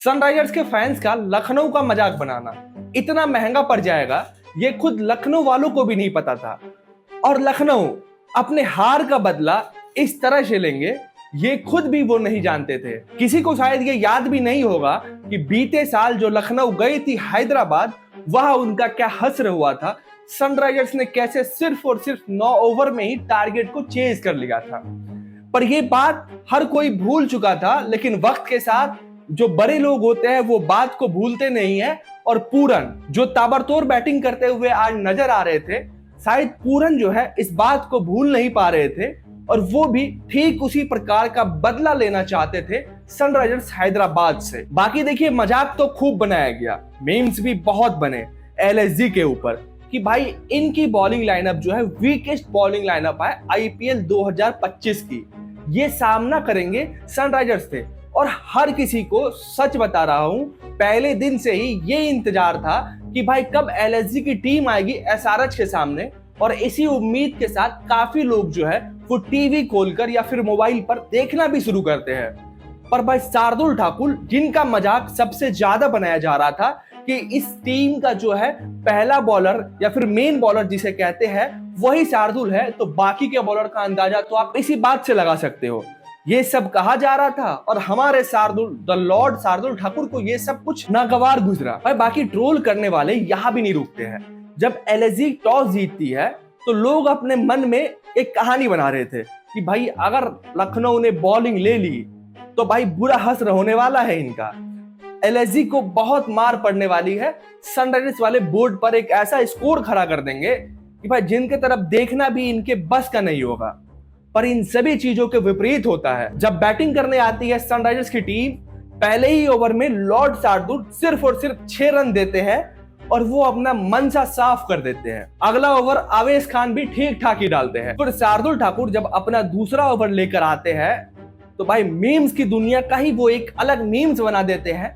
Sunrisers के fans का लखनऊ का मजाक बनाना इतना महंगा पड़ जाएगा, ये खुद लखनऊ वालों को भी नहीं पता था। और लखनऊ अपने हार का बदला इस तरह से लेंगे, ये खुद भी वो नहीं जानते थे। किसी को शायद ये याद भी नहीं होगा कि बीते साल जो लखनऊ गई थी हैदराबाद, वह उनका क्या हश्र हुआ था। सनराइजर्स ने कैसे सिर्फ और सिर्फ 9 ओवर में ही टारगेट को चेज कर लिया था। पर ये बात हर कोई भूल चुका था, लेकिन वक्त के साथ जो बड़े लोग होते हैं वो बात को भूलते नहीं है। और पूरन जो ताबड़तोड़ बैटिंग करते हुए आज नजर आ रहे थे, शायद पूरन जो है इस बात को भूल नहीं पा रहे थे और वो भी ठीक उसी प्रकार का बदला लेना चाहते थे सनराइजर्स हैदराबाद से। बाकी देखिए, मजाक तो खूब बनाया गया, मीम्स भी बहुत बने एलएसजी के ऊपर कि भाई इनकी बॉलिंग लाइनअप जो है वीकेस्ट बॉलिंग लाइनअप है आईपीएल 2025 की। ये सामना करेंगे सनराइजर्स से। और हर किसी को सच बता रहा हूं, पहले दिन से ही ये इंतजार था कि भाई कब एलएसजी की टीम आएगी एसआरएच के सामने। और इसी उम्मीद के साथ काफी लोग जो है वो टीवी खोलकर या फिर मोबाइल पर देखना भी शुरू करते हैं। पर भाई शार्दुल ठाकुर, जिनका मजाक सबसे ज्यादा बनाया जा रहा था कि इस टीम का जो है पहला बॉलर या फिर मेन बॉलर जिसे कहते हैं वही शार्दुल है, तो बाकी के बॉलर का अंदाजा तो आप इसी बात से लगा सकते हो। ये सब कहा जा रहा था और हमारे शार्दुल, द लॉर्ड शार्दुल ठाकुर को ये सब कुछ नागवार गुजरा। भाई बाकी ट्रोल करने वाले यहाँ भी नहीं रुकते हैं। जब एलएसजी टॉस जीतती है तो लोग अपने मन में एक कहानी बना रहे थे कि भाई अगर लखनऊ ने बॉलिंग ले ली तो भाई बुरा हश्र होने वाला है इनका, एलएसजी को बहुत मार पड़ने वाली है। सनराइजर्स वाले बोर्ड पर एक ऐसा स्कोर खड़ा कर देंगे कि भाई जिनके तरफ देखना भी इनके बस का नहीं होगा। पर इन सभी चीजों के विपरीत होता है जब बैटिंग करने आती है सनराइजर्स की टीम। पहले ही ओवर में लॉर्ड शार्दुल सिर्फ और सिर्फ 6 रन देते हैं और वो अपना मन सा साफ कर देते हैं। अगला ओवर आवेश खान भी ठीक ठाक ही डालते हैं। फिर शार्दुल ठाकुर जब अपना दूसरा ओवर लेकर आते हैं तो भाई मीम्स की दुनिया का ही वो एक अलग मीम्स बना देते हैं।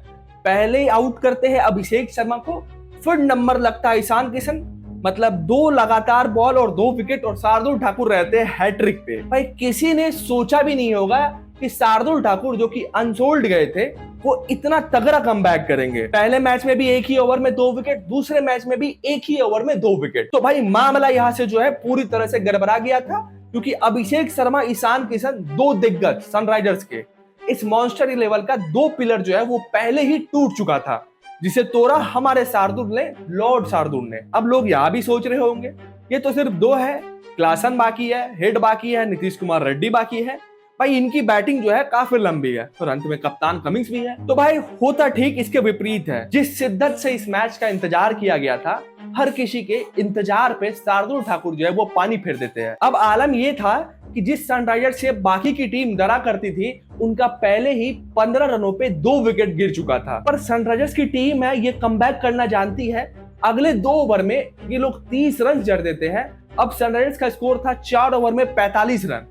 पहले ही आउट करते हैं अभिषेक शर्मा को, फिर नंबर लगता है ईशान किशन, मतलब 2 लगातार बॉल और 2 विकेट, और शार्दुल ठाकुर रहते हैं हैट्रिक पे। भाई किसी ने सोचा भी नहीं होगा कि शार्दुल ठाकुर जो कि अनसोल्ड गए थे वो इतना तगड़ा कमबैक करेंगे। पहले मैच में भी एक ही ओवर में 2 विकेट, दूसरे मैच में भी एक ही ओवर में 2 विकेट। तो भाई मामला यहां से जो है पूरी तरह से गड़बड़ा गया था, क्योंकि अभिषेक शर्मा, ईशान किशन, 2 दिग्गज सनराइजर्स के इस मॉन्स्टर लेवल का 2 पिलर जो है वो पहले ही टूट चुका था, जिसे तोड़ा हमारे शार्दुल ने, लॉर्ड शार्दुल ने। अब लोग यहां भी सोच रहे होंगे ये तो सिर्फ 2 है, क्लासन बाकी है, हेड बाकी है, नीतीश कुमार रेड्डी बाकी है। भाई इनकी बैटिंग जो है काफी लंबी है, तो अंत में कप्तान कमिंस भी है। तो भाई होता ठीक इसके विपरीत है। जिस शिद्दत से इस मैच का इंतजार किया गया था, हर किसी के इंतजार पे शार्दुल ठाकुर जो है वो पानी फेर देते हैं। अब आलम ये था कि जिस सनराइजर्स से बाकी की टीम डरा करती थी, उनका पहले ही 15 रनों पे 2 विकेट गिर चुका था। पर सनराइजर्स की टीम है, ये कमबैक करना जानती है। अगले 2 ओवर में ये लोग 30 रन जड़ देते हैं। अब सनराइजर्स का स्कोर था 4 ओवर में 45 रन।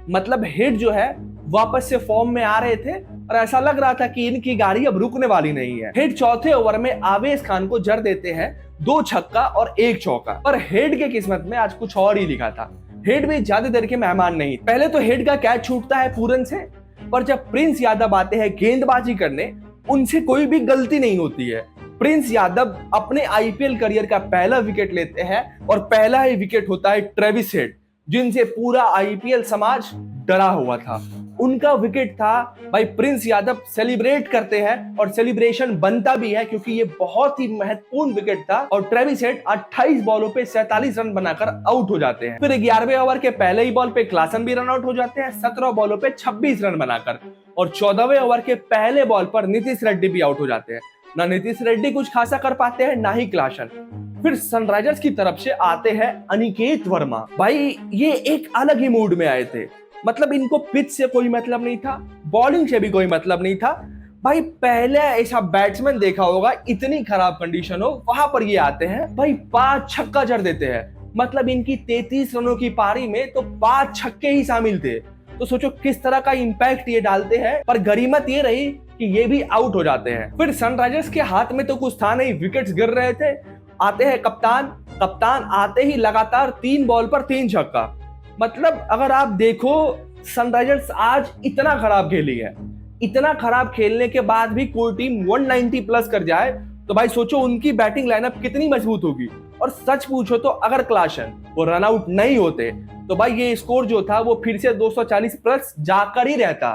मतलब हेड जो है वापस से फॉर्म में आ रहे थे और ऐसा लग रहा था कि इनकी गाड़ी अब रुकने वाली नहीं है। हेड चौथे ओवर में आवेश खान को जड़ देते हैं, 2 छक्का और 1 चौका। पर हेड के किस्मत में आज कुछ और ही लिखा था। हेड भी ज्यादा देर के मेहमान नहीं। पहले तो हेड का कैच छूटता है पूरन से, पर जब प्रिंस यादव आते हैं गेंदबाजी करने, उनसे कोई भी गलती नहीं होती है। प्रिंस यादव अपने आईपीएल करियर का पहला विकेट लेते हैं और पहला ही विकेट होता है ट्रेविस हेड, जिनसे पूरा आईपीएल समाज डरा हुआ था। उनका विकेट था। भाई प्रिंस यादव सेलिब्रेट करते हैं और सेलिब्रेशन बनता भी है, क्योंकि ये बहुत ही महत्वपूर्ण विकेट था। और ट्रेविस हेड 28 बॉलों पे 47 रन बनाकर आउट हो जाते हैं। फिर 11वें ओवर के पहले ही बॉल पे क्लासन भी रन आउट हो जाते हैं 17 बॉलों पे 26 रन बनाकर। और 14वें ओवर के पहले बॉल पर नीतीश रेड्डी भी आउट हो जाते हैं। ना नीतीश रेड्डी कुछ खासा कर पाते हैं, ना ही क्लासन। फिर सनराइजर्स की तरफ से आते हैं अनिकेत वर्मा। भाई ये एक अलग ही मूड में आए थे। मतलब इनको पिच से कोई मतलब नहीं था, बॉलिंग से भी कोई मतलब नहीं था। भाई पहले ऐसा बैट्समैन देखा होगा, इतनी खराब कंडीशन हो वहां पर ये आते हैं, भाई 5 छक्का जड़ देते हैं। मतलब इनकी 33 रनों की पारी में तो 5 छक्के ही शामिल थे। तो सोचो किस तरह का इंपैक्ट ये डालते हैं। पर गरीमत ये रही कि ये भी आउट हो जाते हैं। फिर सनराइजर्स के हाथ में तो कुछ था नहीं, विकेट्स गिर रहे थे। आते हैं कप्तान आते ही लगातार 3 बॉल पर 3 छक्का। मतलब अगर आप देखो, सनराइजर्स आज इतना खराब खेली है, इतना खराब खेलने के बाद भी कोई टीम 190 प्लस कर जाए तो भाई सोचो उनकी बैटिंग लाइनअप कितनी मजबूत होगी। और सच पूछो तो अगर क्लासन वो रन आउट नहीं होते तो भाई ये स्कोर जो था वो फिर से 240 प्लस जाकर ही रहता,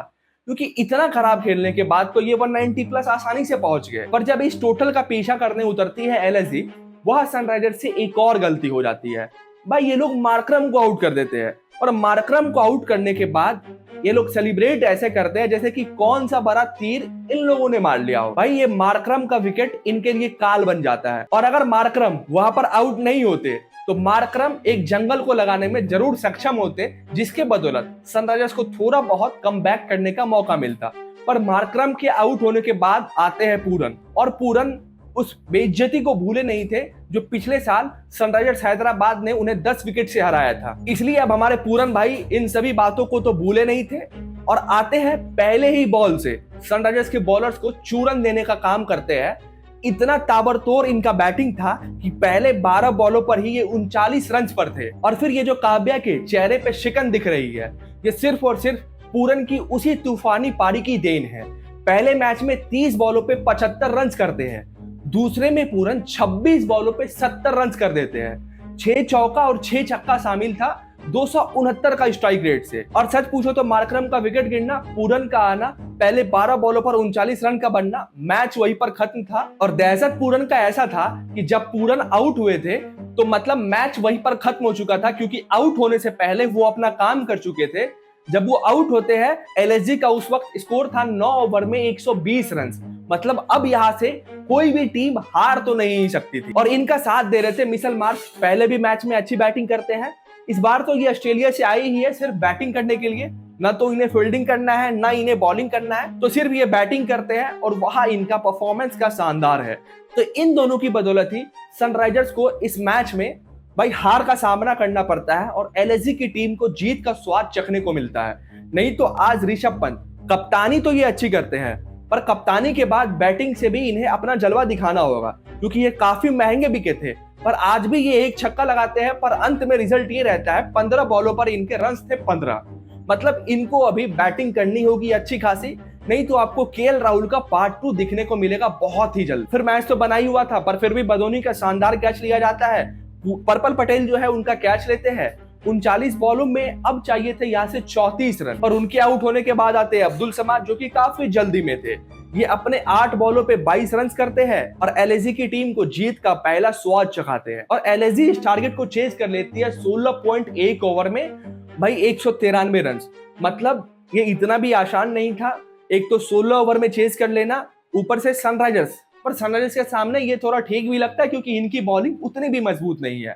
क्योंकि इतना खराब खेलने के बाद तो ये 190 प्लस आसानी से पहुंच गए। पर जब इस टोटल का पीछा करने उतरती है एलएसजी, वह सनराइजर्स से एक और गलती हो जाती है। भाई ये लोग मार्करम को आउट कर देते हैं और मार्करम को आउट करने के बाद ये लोग सेलिब्रेट ऐसे करते हैं जैसे कि कौन सा बड़ा तीर इन लोगों ने मार लिया हो। भाई ये मार्करम का विकेट इनके लिए काल बन जाता है। और अगर मार्करम वहां पर आउट नहीं होते तो मार्करम एक जंगल को लगाने में जरूर सक्षम होते, जिसके बदौलत सनराइजर्स को थोड़ा बहुत कमबैक करने का मौका मिलता। पर मार्करम के आउट होने के बाद आते हैं पूरन, और पूरन उस बेइज्जती को भूले नहीं थे जो पिछले साल सनराइजर्स हैदराबाद ने उन्हें 10 विकेट से हराया था। इसलिए अब हमारे पूरन भाई इन सभी बातों को तो भूले नहीं थे और आते हैं पहले ही बॉल से सनराइजर्स के बॉलर्स को चूरन देने का काम करते हैं। इतना ताबड़तोड़ इनका बैटिंग था कि पहले 12 बॉलों पर ही ये 39 रन पर थे। और फिर ये जो काव्या के चेहरे पे शिकन दिख रही है, ये सिर्फ और सिर्फ पूरन की उसी तूफानी पारी की देन है। पहले मैच में 30 बॉलों पे 75 रन करते हैं, दूसरे में पूरन 26 बॉलों पे 70 रन कर देते हैं। 6 चौका और 6 छक्का शामिल था 269 का स्ट्राइक रेट से। और सच पूछो तो मार्करम का विकेट गिरना, पूरन का आना, पहले 12 बॉलों पर 39 रन का बनना, मैच वहीं पर खत्म था। और दहशत पूरन का ऐसा था कि जब पूरन आउट हुए थे तो मतलब मैच वहीं पर खत्म हो चुका था, क्योंकि आउट होने से पहले वो अपना काम कर चुके थे। जब वो आउट होते हैं एलएसजी का उस वक्त स्कोर था 9 ओवर में 120 रन। मतलब अब यहां से कोई भी टीम हार तो नहीं सकती थी। और इनका साथ दे रहे थे मिशेल मार्श, पहले भी मैच में अच्छी बैटिंग करते हैं। इस बार तो ये ऑस्ट्रेलिया से आई ही है सिर्फ बैटिंग करने के लिए, ना तो इन्हें फील्डिंग करना है ना इन्हें बॉलिंग करना है, तो सिर्फ ये बैटिंग करते हैं और वहां इनका परफॉर्मेंस का शानदार है। तो इन दोनों की बदौलत ही सनराइजर्स को इस मैच में भाई हार का सामना करना पड़ता है और एलएसजी की टीम को जीत का स्वाद चखने को मिलता है। नहीं तो आज ऋषभ पंत कप्तानी तो ये अच्छी करते हैं, पर कप्तानी के बाद बैटिंग से भी इन्हें अपना जलवा दिखाना होगा, क्योंकि ये काफी महंगे बिके थे। पर आज भी ये एक छक्का लगाते हैं, पर अंत में रिजल्ट ये रहता है 15 बॉलों पर इनके रन्स थे 15। मतलब इनको अभी बैटिंग करनी होगी अच्छी खासी, नहीं तो आपको केएल राहुल का पार्ट 2 दिखने को मिलेगा बहुत ही जल्द। फिर मैच तो बना ही हुआ था, पर फिर भी बदोनी का शानदार कैच लिया जाता है। पर्पल पटेल जो है उनका कैच लेते हैं। 39 बॉलों में अब चाहिए थे यहाँ से 34 रन, पर उनके आउट होने के बाद आते हैं अब्दुल समाद, जो कि काफी जल्दी में थे। ये अपने 8 बॉलों पे 22 रन करते हैं और एलएसजी की टीम को जीत का पहला स्वाद चखाते हैं। और एलएसजी इस टारगेट को चेज कर लेती है 16.1 ओवर में भाई 193 रन। मतलब ये इतना भी आसान नहीं था, एक तो 16 ओवर में चेज कर लेना, ऊपर से सनराइजर्स। पर सनराइजर्स के सामने ये थोड़ा ठीक भी लगता है, क्योंकि इनकी बॉलिंग उतनी भी मजबूत नहीं है।